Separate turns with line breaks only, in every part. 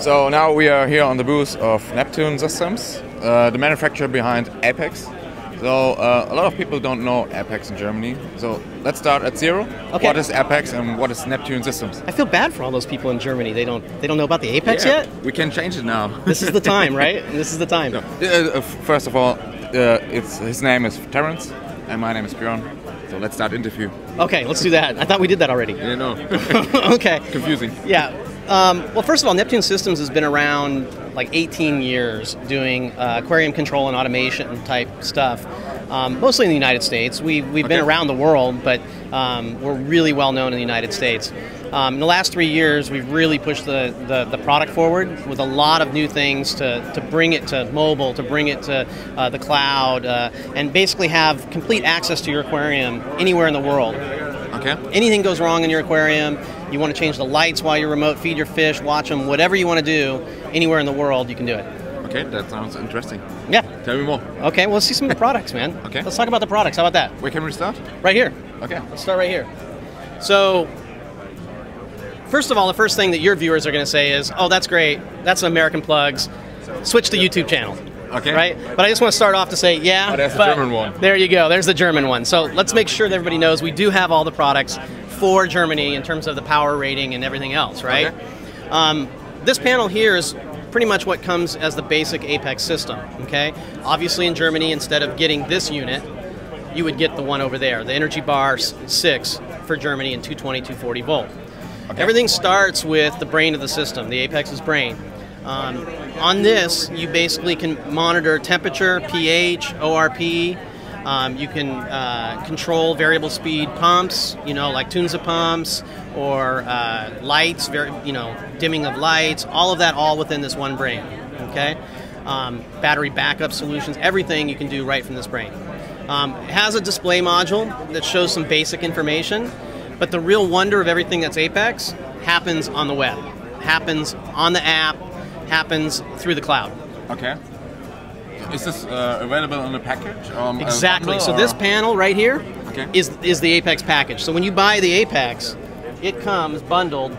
So now we are here on the booth of Neptune Systems, the manufacturer behind Apex. So a lot of people don't know Apex in Germany. So let's start at zero.
Okay.
What is Apex and what is Neptune Systems?
I feel bad for all those people in Germany. They don't know about the Apex yet.
We can change it now.
This is the time, right? This is the time.
No. First of all, his name is Terence and my name is Björn. So let's start interview.
Okay, let's do that. I thought we did that already.
Yeah, no.
Okay.
Confusing.
Yeah. Well, first of all, Neptune Systems has been around like 18 years doing aquarium control and automation type stuff, mostly in the United States. We've been around the world, but we're really well known in the United States. In the last 3 years, we've really pushed the product forward with a lot of new things to bring it to mobile, to bring it to the cloud, and basically have complete access to your aquarium anywhere in the world.
Okay.
Anything goes wrong in your aquarium, you want to change the lights while you remote feed your fish, watch them, whatever you want to do, anywhere in the world, you can do it.
Okay, that sounds interesting.
Yeah.
Tell me more.
Okay, well, let's see some of the products, man.
Okay.
Let's talk about the products. How about that?
Where can we start?
Right here.
Okay.
Let's start right here. So, first of all, the first thing that your viewers are going to say is, oh, that's great. That's American Plugs. Switch to YouTube channel.
Okay.
Right? But I just want to start off to say, yeah.
Oh, that's the German one.
There you go. There's the German one. So let's make sure that everybody knows we do have all the products for Germany in terms of the power rating and everything else, right? Okay. This panel here is pretty much what comes as the basic Apex system, okay? Obviously in Germany, instead of getting this unit, you would get the one over there, the Energy Bar 6 for Germany in 220, 240 volt. Okay. Everything starts with the brain of the system, the Apex's brain. On this, you basically can monitor temperature, pH, ORP. You can control variable speed pumps, like Tunza pumps, or lights, dimming of lights, all of that all within this one brain, okay? Battery backup solutions, everything you can do right from this brain. It has a display module that shows some basic information, but the real wonder of everything that's Apex happens on the web, happens on the app, happens through the cloud.
Okay. Is this available on the package?
Exactly. So this panel right here is the Apex package. So when you buy the Apex, it comes bundled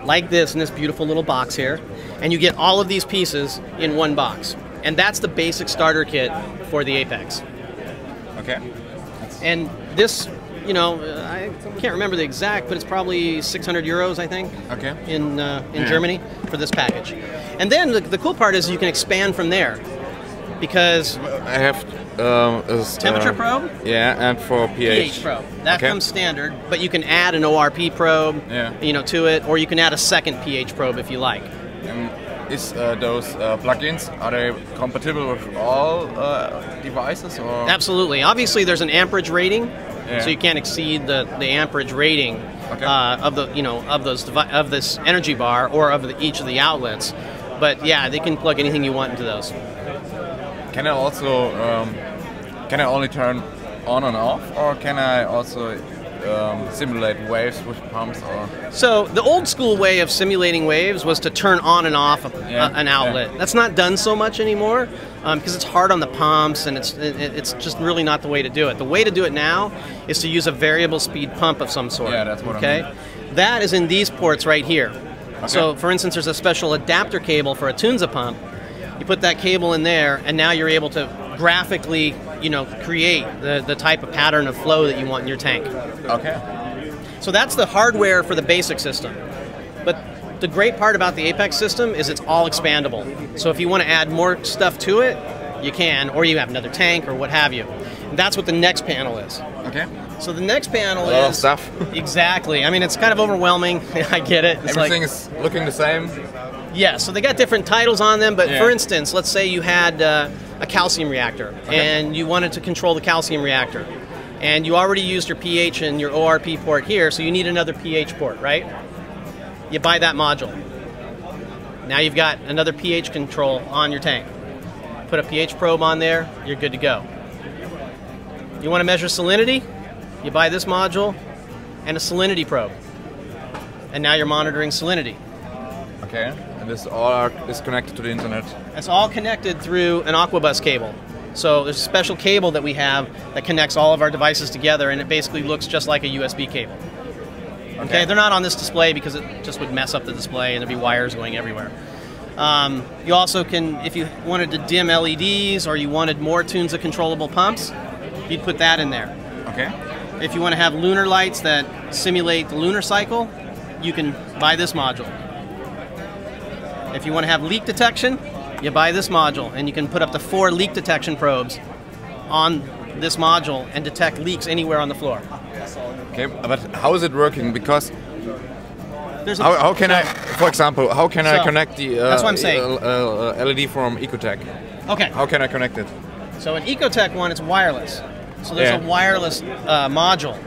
like this in this beautiful little box here, and you get all of these pieces in one box. And that's the basic starter kit for the Apex.
Okay.
And this, I can't remember the exact, but it's probably 600 euros, I think, in Germany for this package. And then the cool part is you can expand from there, because
I have
temperature probe.
Yeah, and for pH
probe. That comes standard, but you can add an ORP probe, to it, or you can add a second pH probe if you like.
Is those plugins, are they compatible with all devices? Or?
Absolutely. Obviously, there's an amperage rating. So you can't exceed the amperage rating of the of this energy bar or of each of the outlets. But yeah, they can plug anything you want into those.
Can I also can I only turn on and off, or can I also simulate waves with pumps? Or? So
the old school way of simulating waves was to turn on and off an outlet. Yeah. That's not done so much anymore because it's hard on the pumps, and it's just really not the way to do it. The way to do it now is to use a variable speed pump of some sort.
Yeah, that's what I mean.
That is in these ports right here. Okay. So for instance, there's a special adapter cable for a Tunza pump. You put that cable in there, and now you're able to graphically, create the type of pattern of flow that you want in your tank.
Okay.
So that's the hardware for the basic system. But the great part about the Apex system is it's all expandable. So if you want to add more stuff to it, you can, or you have another tank or what have you. And that's what the next panel is.
Okay.
So the next panel is...
A lot of stuff.
Exactly. I mean, it's kind of overwhelming. I get it. It's
Everything is looking the same.
Yeah, so they got different titles on them, but for instance, let's say you had a calcium reactor, and you wanted to control the calcium reactor, and you already used your pH and your ORP port here, so you need another pH port, right? You buy that module. Now you've got another pH control on your tank. Put a pH probe on there, you're good to go. You want to measure salinity? You buy this module and a salinity probe. And now you're monitoring salinity.
Okay. And this all is connected to the internet?
It's all connected through an Aquabus cable. So there's a special cable that we have that connects all of our devices together, and it basically looks just like a USB cable. Okay, they're not on this display because it just would mess up the display and there'd be wires going everywhere. You also can, if you wanted to dim LEDs or you wanted more tunes of controllable pumps, you'd put that in there.
Okay.
If you want to have lunar lights that simulate the lunar cycle, you can buy this module. If you want to have leak detection, you buy this module, and you can put up to 4 leak detection probes on this module and detect leaks anywhere on the floor.
Okay, but how is it working? Because
There's
how can I, for example, how can I connect the
that's what I'm saying.
LED from Ecotech?
Okay.
How can I connect it?
So an Ecotech one, it's wireless. So there's a wireless module.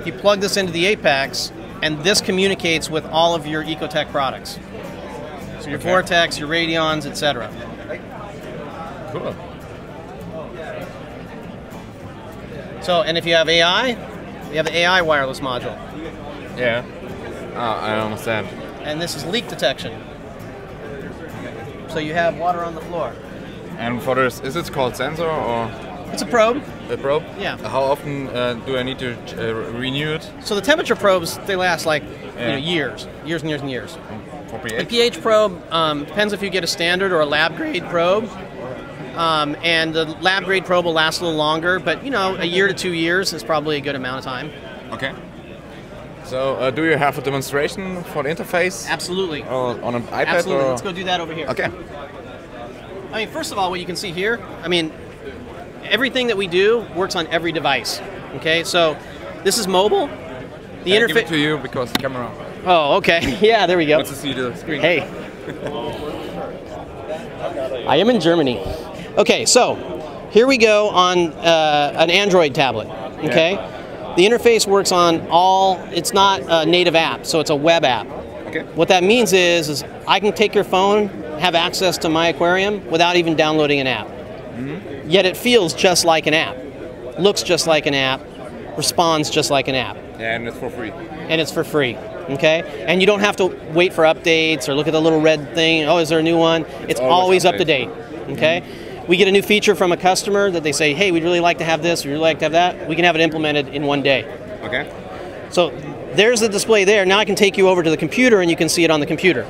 You plug this into the Apex, and this communicates with all of your Ecotech products. So your Vortex, your Radions, etc.
Cool.
So, and if you have AI, you have the AI wireless module.
Yeah. I understand.
And this is leak detection. So you have water on the floor.
And for this, is it called sensor or?
It's a probe.
A probe?
Yeah.
How often do I need to renew it?
So the temperature probes, they last like years and years and years.
For
The
pH?
pH probe depends if you get a standard or a lab grade probe. And the lab grade probe will last a little longer, but you know, a year to 2 years is probably a good amount of time.
Okay. So do you have a demonstration for the interface?
Absolutely.
Or on an iPad?
Absolutely.
Or?
Let's go do that over here.
Okay.
I mean, first of all, what you can see here, I mean, everything that we do works on every device. Okay, so this is mobile. The interface.
Give it to you because the camera.
Oh, okay. Yeah, there we go.
Let's see the screen.
Hey. I am in Germany. Okay, so here we go on an Android tablet. Okay, the interface works on all. It's not a native app, so it's a web app.
Okay.
What that means is I can take your phone, have access to my aquarium without even downloading an app. Mm-hmm. Yet it feels just like an app, looks just like an app, responds just like an app.
Yeah, and it's for free.
And it's for free. Okay, and you don't have to wait for updates or look at the little red thing. Oh, is there a new one? It's always up to date. Okay. Mm-hmm. We get a new feature from a customer that they say, hey, we'd really like to have this, we'd really like to have that. We can have it implemented in one day.
Okay.
So there's the display there. Now I can take you over to the computer and you can see it on the computer.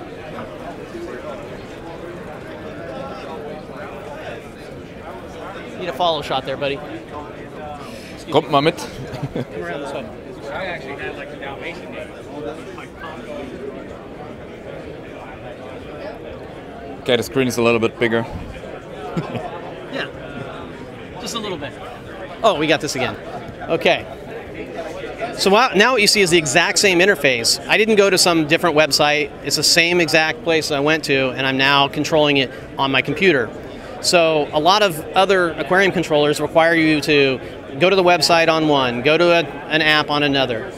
Need a follow shot there, buddy.
Kommt mal mit.
Come around this way.
I actually had like the Dalmatian name.
Okay, the screen is a little bit bigger.
Yeah, just a little bit. Oh, we got this again. Okay. So now what you see is the exact same interface. I didn't go to some different website. It's the same exact place I went to, and I'm now controlling it on my computer. So a lot of other aquarium controllers require you to go to the website on one, go to an app on another.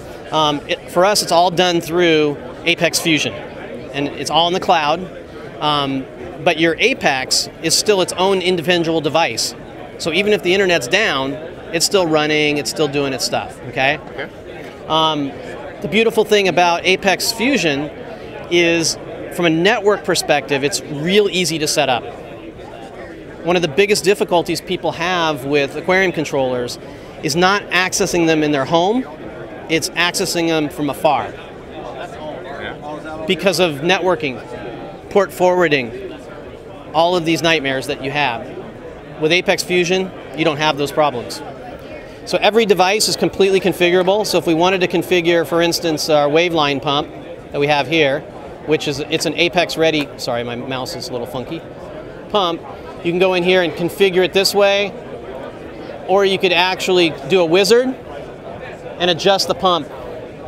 For us, it's all done through Apex Fusion, and it's all in the cloud. But your Apex is still its own individual device. So even if the internet's down, it's still running, it's still doing its stuff, okay? The beautiful thing about Apex Fusion is, from a network perspective, it's real easy to set up. One of the biggest difficulties people have with aquarium controllers is not accessing them in their home, it's accessing them from afar. Because of networking, port forwarding, all of these nightmares that you have. With Apex Fusion, you don't have those problems. So every device is completely configurable. So if we wanted to configure, for instance, our waveline pump that we have here, which is, it's an Apex ready, sorry, my mouse is a little funky, pump, you can go in here and configure it this way, or you could actually do a wizard and adjust the pump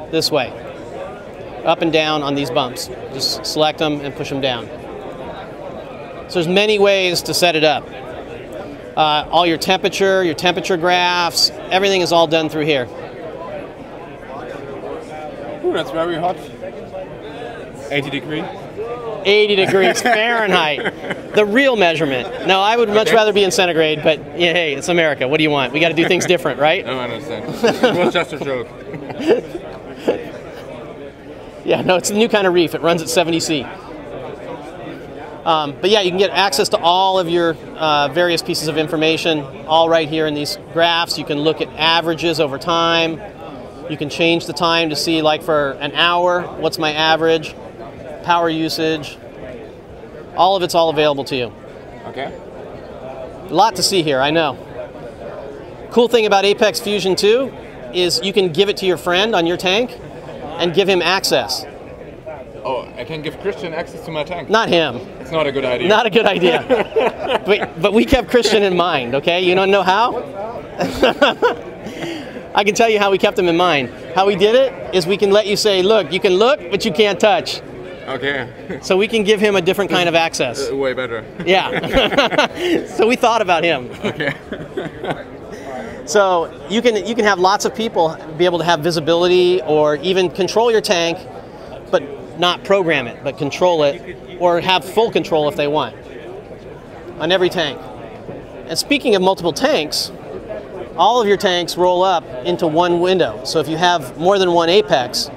this way, up and down on these bumps. Just select them and push them down. So there's many ways to set it up. All your temperature graphs, everything is all done through here.
Ooh, that's very hot. 80 degrees.
80 degrees Fahrenheit. The real measurement. No, I would much rather be in centigrade, but yeah, hey, it's America. What do you want? We got to do things different, right?
No, I understand. It was just a joke.
Yeah, no, it's a new kind of reef. It runs at 70C. But yeah, you can get access to all of your various pieces of information, all right here in these graphs. You can look at averages over time. You can change the time to see, like for an hour, what's my average, power usage. All of it's all available to you.
Okay.
A lot to see here, I know. Cool thing about Apex Fusion 2 is you can give it to your friend on your tank and give him access.
Oh, I can give Christian access to my tank.
Not him.
It's not a good idea.
Not a good idea. but we kept Christian in mind, okay? You don't know how? I can tell you how we kept him in mind. How we did it is we can let you say, look, you can look, but you can't touch.
Okay.
So we can give him a different kind of access.
Way better.
Yeah. So we thought about him.
Okay.
So you can have lots of people be able to have visibility or even control your tank, but not program it, but control it, or have full control if they want on every tank. And speaking of multiple tanks, all of your tanks roll up into one window. So if you have more than one Apex,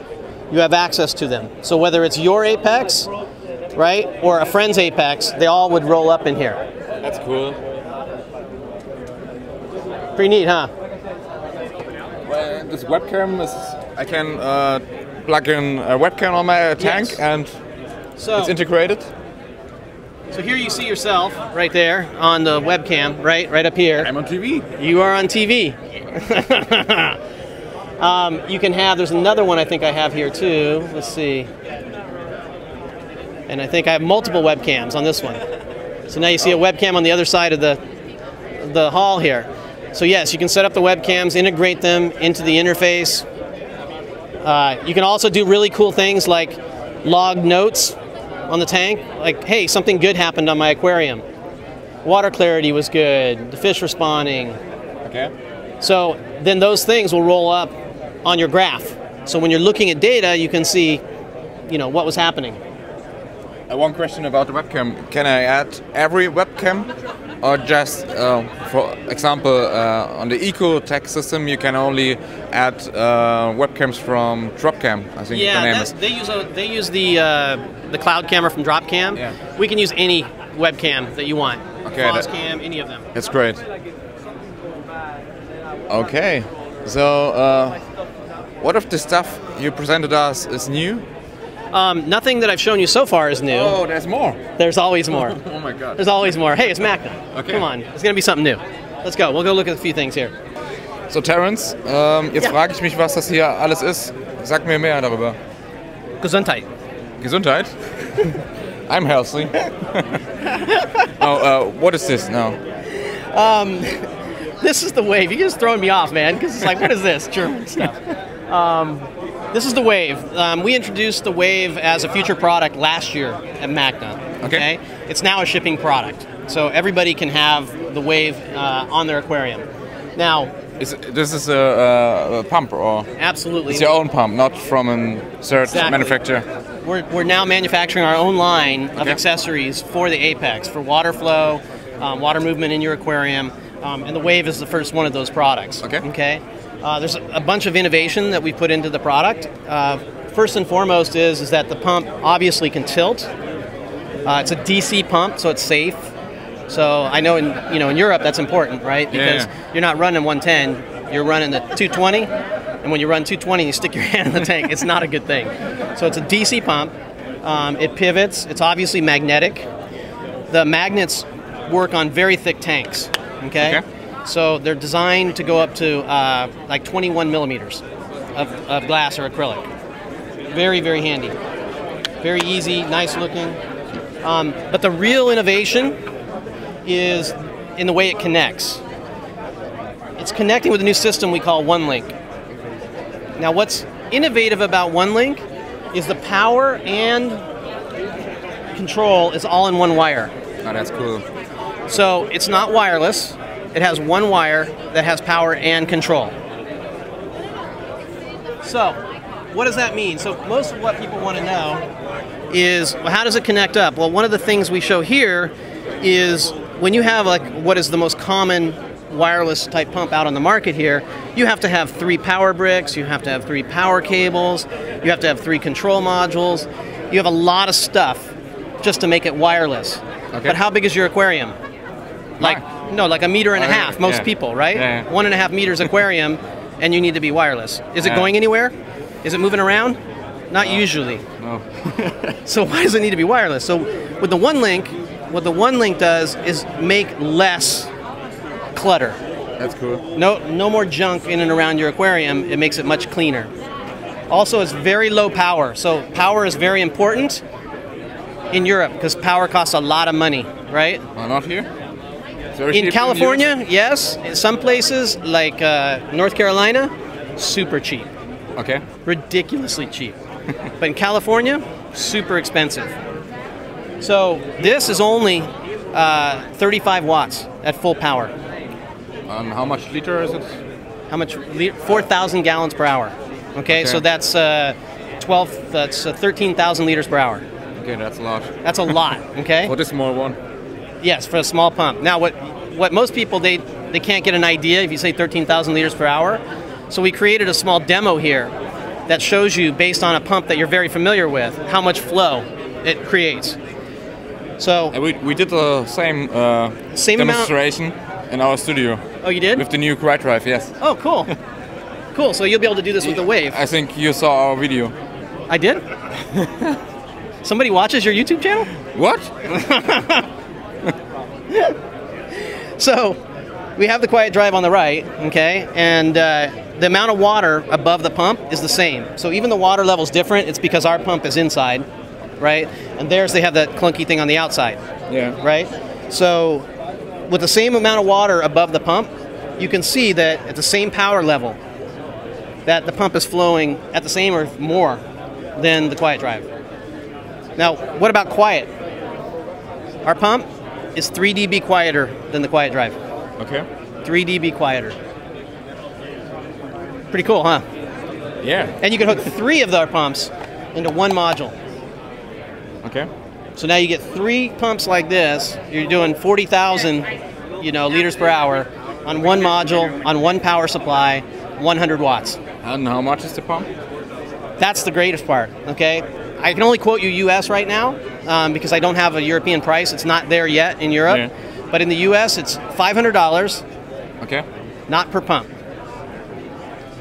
you have access to them. So whether it's your Apex, right, or a friend's Apex, they all would roll up in here.
That's cool.
Pretty neat, huh?
Well, this webcam is, I can plug in a webcam on my tank,
Yes.
and
So
it's integrated.
So here you see yourself right there on the webcam, right up here.
I'm on TV.
You are on TV. You can have, there's another one I think I have here too. Let's see. And I think I have multiple webcams on this one. So now you see a webcam on the other side of the hall here. So yes, you can set up the webcams, integrate them into the interface. You can also do really cool things like log notes on the tank, like, hey, something good happened on my aquarium. Water clarity was good, the fish responding.
Okay.
So then those things will roll up on your graph. So when you're looking at data, you can see, what was happening.
One question about the webcam. Can I add every webcam? Or just, for example, on the Eco-Tech system, you can only add webcams from Dropcam, I think the name is.
They use the cloud camera from Dropcam.
Yeah.
We can use any webcam that you want.
Okay,
Cam, any of them.
That's great. Okay, so what of the stuff you presented us is new?
Nothing that I've shown you so far is new.
Oh, there's more.
There's always more.
Oh my god.
There's always more. Hey, it's MACNA.
Okay.
Come on, it's going to be something new. Let's go. We'll go look at a few things here.
So Terence, jetzt frage ich mich, was das hier alles ist. Sag mir mehr darüber.
Gesundheit.
Gesundheit? I'm healthy. What is this now?
This is the wave. You're just throwing me off, man, because it's like, what is this? German stuff. This is the Wave. We introduced the Wave as a future product last year at MACNA. Okay. It's now a shipping product, so everybody can have the Wave on their aquarium. Now,
This is a pump, or
absolutely,
it's your own pump, not from a third manufacturer.
We're now manufacturing our own line of accessories for the Apex, for water flow, water movement in your aquarium, and the Wave is the first one of those products. Okay. There's a bunch of innovation that we put into the product. First and foremost is that the pump obviously can tilt. It's a DC pump, so it's safe. So I know in Europe that's important, right? Because you're not running 110, you're running the 220, and when you run 220 and you stick your hand in the tank, it's not a good thing. So it's a DC pump. It pivots. It's obviously magnetic. The magnets work on very thick tanks. Okay. So they're designed to go up to like 21 millimeters of glass or acrylic. Very, very handy. Very easy, nice looking. But the real innovation is in the way it connects. It's connecting with a new system we call OneLink. Now what's innovative about OneLink is the power and control is all in one wire.
Oh, that's cool.
So it's not wireless. It has one wire that has power and control. So, what does that mean? So most of what people want to know is, well, how does it connect up? Well, one of the things we show here is when you have like what is the most common wireless type pump out on the market here, you have to have 3 power bricks, you have to have 3 power cables, you have to have 3 control modules. You have a lot of stuff just to make it wireless. But how big is your aquarium? Like a meter and a half, most people, right? 1.5 meters aquarium, and you need to be wireless. Is it going anywhere? Is it moving around? not usually.
No.
So why does it need to be wireless? So with the one link, what the one link does is make less clutter.
That's cool.
No more junk in and around your aquarium. It makes it much cleaner. Also, it's very low power. So power is very important in Europe because power costs a lot of money, right?
Not here.
In California, yes. In some places like North Carolina, super cheap.
Okay.
Ridiculously cheap. But in California, super expensive. So this is only 35 watts at full power.
How much liter is it?
How much? 4,000 gallons per hour. Okay, so that's 13,000 liters per hour.
Okay, that's a lot.
That's a lot. Okay.
For this small one.
Yes, for a small pump. Now, what most people they can't get an idea if you say 13,000 liters per hour. So we created a small demo here that shows you, based on a pump that you're very familiar with, how much flow it creates. So
we did the same demonstration in our studio.
Oh, you did?
With the new Quiet Drive, yes.
Oh, cool. Cool. So you'll be able to do this with the Wave.
I think you saw our video.
I did? Somebody watches your YouTube channel?
What?
So we have the Quiet Drive on the right, okay, and the amount of water above the pump is the same. So even the water level is different. It's because our pump is inside, right? And theirs, they have that clunky thing on the outside.
Yeah.
Right? So with the same amount of water above the pump, you can see that at the same power level, that the pump is flowing at the same or more than the Quiet Drive. Now, what about quiet? Our pump is 3 dB quieter than the Quiet Drive.
Okay.
3 dB quieter. Pretty cool, huh?
Yeah.
And you can hook 3 of our pumps into one module.
Okay.
So now you get 3 pumps like this. You're doing 40,000, liters per hour on one module, on one power supply, 100 watts.
And how much is the pump?
That's the greatest part, okay? I can only quote you US right now because I don't have a European price. It's not there yet in Europe.
Yeah.
But in the US, it's $500.
Okay.
Not per pump.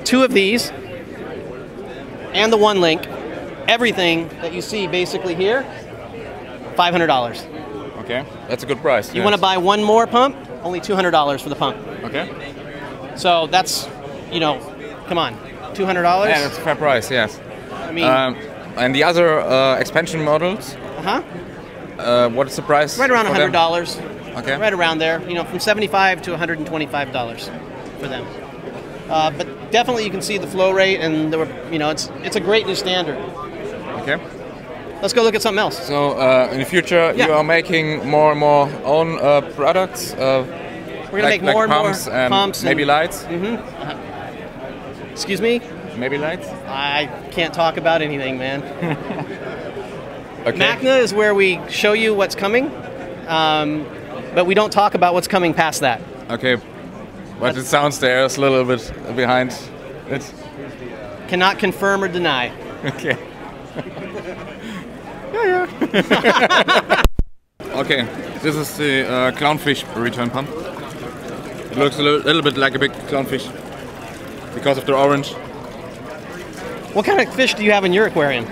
2 of these and the one link, everything that you see basically here, $500.
Okay, that's a good price.
You want to buy one more pump? Only $200 for the pump.
Okay.
So that's, come on, $200?
Yeah, that's a fair price, yes.
I mean...
and the other expansion models? What is the price?
Right around $100.
Okay.
Right around there, from $75 to $125 for them. But definitely you can see the flow rate, and it's a great new standard.
Okay.
Let's go look at something else.
So in the future, you are making more and more own products.
We're going to make more and
pumps
more
and
pumps.
Maybe lights?
Excuse me?
Maybe lights?
I can't talk about anything, man.
Okay.
MACNA is where we show you what's coming, but we don't talk about what's coming past that.
Okay. But it sounds there's a little bit behind it.
Cannot confirm or deny.
Okay. Okay, this is the clownfish return pump. It looks a little bit like a big clownfish because of the orange.
What kind of fish do you have in your aquarium?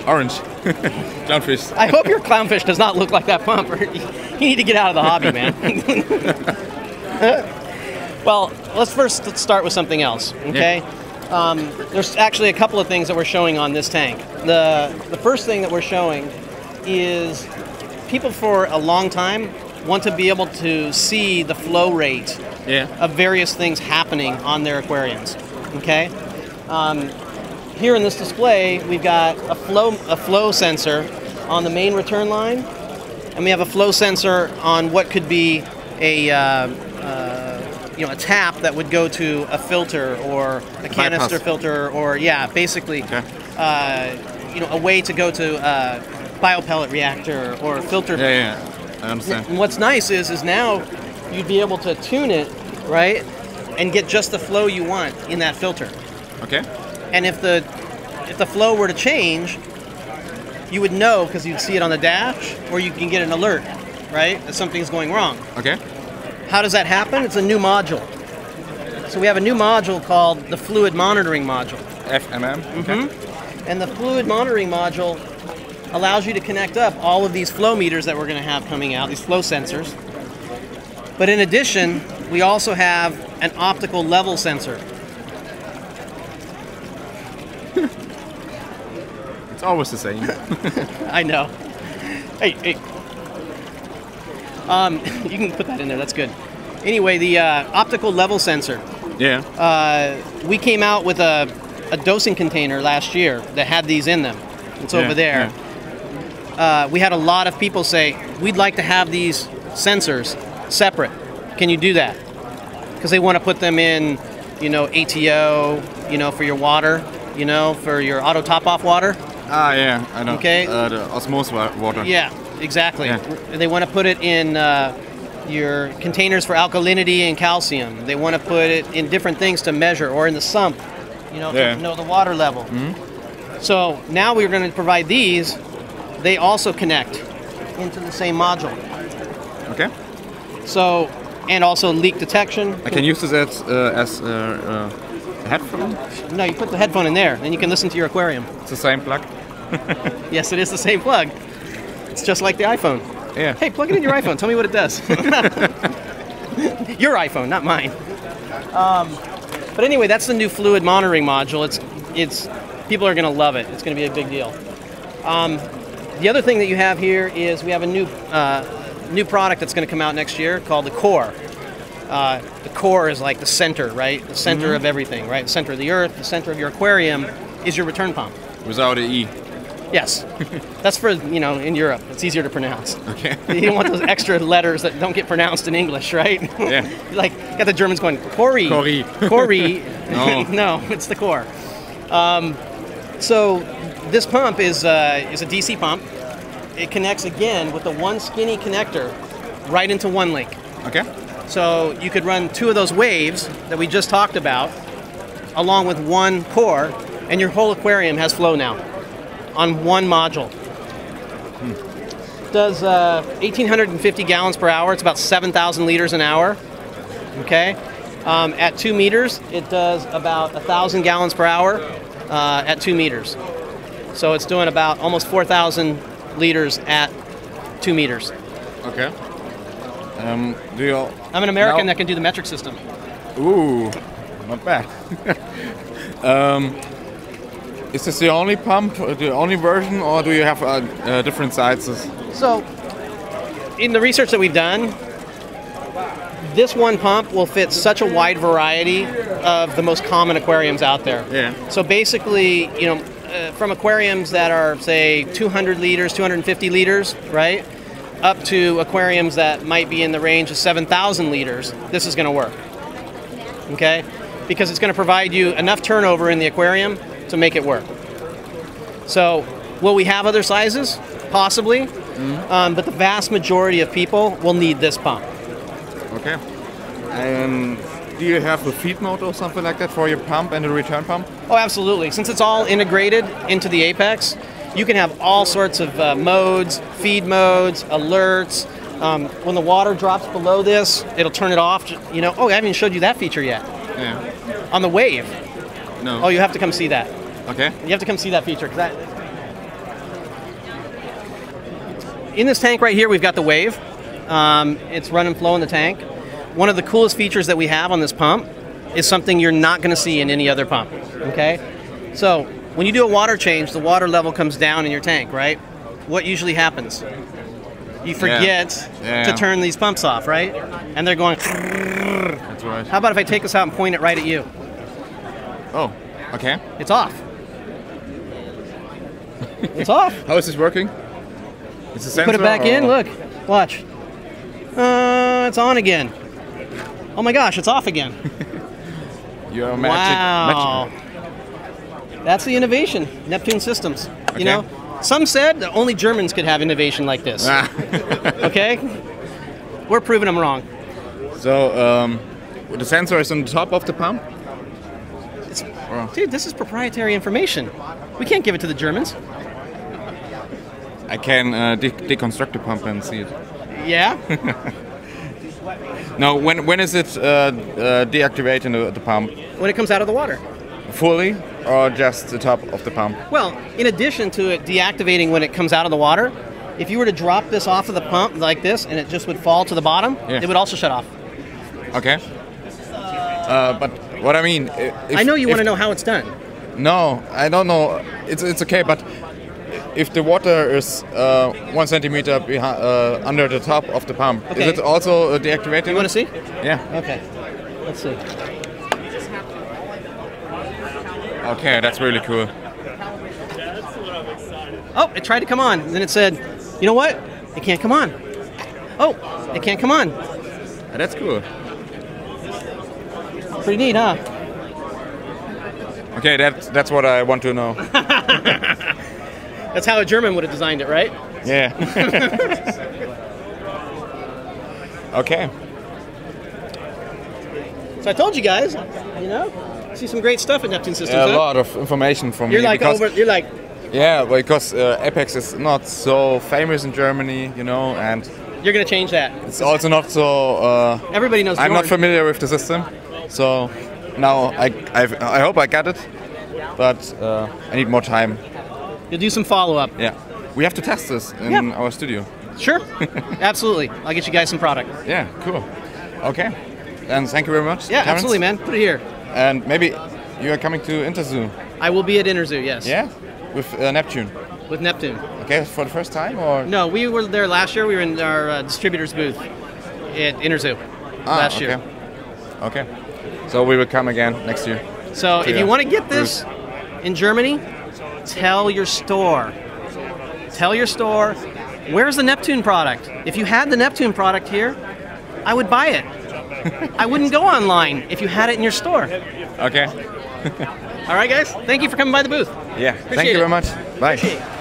Orange. Clownfish.
I hope your clownfish does not look like that pump. You need to get out of the hobby, man. Well, let's start with something else, okay? Yeah. There's actually a couple of things that we're showing on this tank. The first thing that we're showing is people for a long time want to be able to see the flow rate of various things happening on their aquariums, okay? Here in this display, we've got a flow sensor on the main return line, and we have a flow sensor on what could be a tap that would go to a filter or a canister filter, or basically a way to go to a biopellet reactor or a filter.
Yeah, I understand.
And what's nice is now you'd be able to tune it, right, and get just the flow you want in that filter.
Okay.
And if the flow were to change, you would know because you'd see it on the dash, or you can get an alert, right, that something's going wrong.
Okay.
How does that happen? It's a new module. So we have a new module called the Fluid Monitoring Module.
FMM. Okay.
And the fluid monitoring module allows you to connect up all of these flow meters that we're going to have coming out, these flow sensors. But in addition, we also have an optical level sensor.
It's always the same.
I know. Hey. You can put that in there, that's good. Anyway, the optical level sensor.
Yeah.
We came out with a dosing container last year that had these in them. It's over there. Yeah. We had a lot of people say, we'd like to have these sensors separate. Can you do that? Because they want to put them in, ATO, for your water, for your auto top-off water.
Ah, yeah, I know.
Okay.
The osmosis water.
Yeah, exactly.
Yeah.
They want to put it in your containers for alkalinity and calcium. They want to put it in different things to measure, or in the sump, to know the water level. Mm-hmm. So now we're going to provide these. They also connect into the same module.
Okay.
So, and also leak detection.
I can use this as a headphone?
No, you put the headphone in there, then you can listen to your aquarium.
It's the same plug?
Yes, it is the same plug. It's just like the iPhone.
Yeah.
Hey, plug it in your iPhone. Tell me what it does. Your iPhone, not mine. But anyway, that's the new fluid monitoring module. It's people are going to love it. It's going to be a big deal. The other thing that you have here is we have a new product that's going to come out next year called the core. The core is like the center, right? The center of everything, right? The center of the earth, the center of your aquarium is your return pump.
Without an E.
Yes. That's for, in Europe. It's easier to pronounce.
Okay.
You don't want those extra letters that don't get pronounced in English, right?
Yeah.
Like, got the Germans going, Corey.
Corey.
Corey.
No.
No, it's the core. So this pump is a DC pump. It connects again with the one skinny connector right into one link.
Okay.
So you could run two of those waves that we just talked about along with one core, and your whole aquarium has flow now on one module. It does 1,850 gallons per hour. It's about 7,000 liters an hour. Okay. At 2 meters, it does about 1,000 gallons per hour at 2 meters. So it's doing about almost 4,000 liters at 2 meters.
Okay.
I'm an American that can do the metric system.
Ooh, not bad. Is this the only pump, the only version, or do you have different sizes?
So, in the research that we've done, this one pump will fit such a wide variety of the most common aquariums out there.
Yeah.
So basically, from aquariums that are, say, 200 liters, 250 liters, right, up to aquariums that might be in the range of 7,000 liters, this is going to work. Okay? Because it's going to provide you enough turnover in the aquarium to make it work. So, will we have other sizes? Possibly. But the vast majority of people will need this pump.
Okay. Do you have a feed mode or something like that for your pump and the return pump?
Oh, absolutely. Since it's all integrated into the Apex, you can have all sorts of modes, feed modes, alerts. When the water drops below this, it'll turn it off. Oh, I haven't even showed you that feature yet.
Yeah.
On the wave.
No.
Oh, you have to come see that.
Okay.
You have to come see that feature. In this tank right here, we've got the wave. It's run and flow in the tank. One of the coolest features that we have on this pump is something you're not going to see in any other pump. Okay? So, when you do a water change, the water level comes down in your tank, right? What usually happens? You forget to turn these pumps off, right? And they're going...
That's right.
How about if I take this out and point it right at you?
Oh, okay.
It's off. It's off.
How is this working? It's a sensor.
Put it back in. Look. Watch. It's on again. Oh my gosh, it's off again.
You're a
wow. That's the innovation. Neptune Systems.
Okay.
Some said that only Germans could have innovation like this. Okay? We're proving them wrong.
So, the sensor is on the top of the pump?
Dude, this is proprietary information. We can't give it to the Germans.
I can deconstruct the pump and see it.
Yeah?
Now, when is it deactivating the pump?
When it comes out of the water.
Fully? or just the top of the pump?
Well, in addition to it deactivating when it comes out of the water, if you were to drop this off of the pump like this and it just would fall to the bottom,
Yeah.
it would also shut off.
Okay. But what I mean,
I know you want to know how it's done.
No, I don't know. It's okay, but if the water is 1 centimeter behind, under the top of the pump,
Okay.
is it also deactivated?
You want to see?
Yeah.
Okay. Let's see.
Okay, that's really cool.
Oh, it tried to come on. Then it said, you know what? It can't come on. Oh, it can't come on.
That's cool.
Pretty neat, huh?
Okay, that's what I want to know.
That's how a German would have designed it, right?
Yeah. Okay.
So I told you guys, you know, see some great stuff in Neptune systems.
Yeah, a
huh?
lot of information from
You're
me
like
because
you're like,
yeah, because Apex is not so famous in Germany, you know, and
you're gonna change that.
it's also not so.
Everybody knows.
I'm not
Jordan.
familiar with the system, so now I hope I get it, but I need more time.
You'll do some follow-up.
Yeah, we have to test this in our studio.
Sure. Absolutely. I'll get you guys some product.
Yeah, cool. Okay, and thank you very much.
Yeah,
Terrence.
absolutely, man. Put it here.
And maybe you are coming to Interzoo.
I will be at Interzoo, yes.
Yeah, with Neptune.
With Neptune.
Okay, for the first time or?
No, we were there last year. We were in our distributor's booth at Interzoo last year.
Okay. So we will come again next year.
So if you want to get this in Germany, tell your store. Tell your store, where's the Neptune product? If you had the Neptune product here, I would buy it. I wouldn't go online if you had it in your store.
Okay.
All right, guys. Thank you for coming by the booth.
Yeah.
Appreciate
Thank you
it.
very much. Bye.
Appreciate it.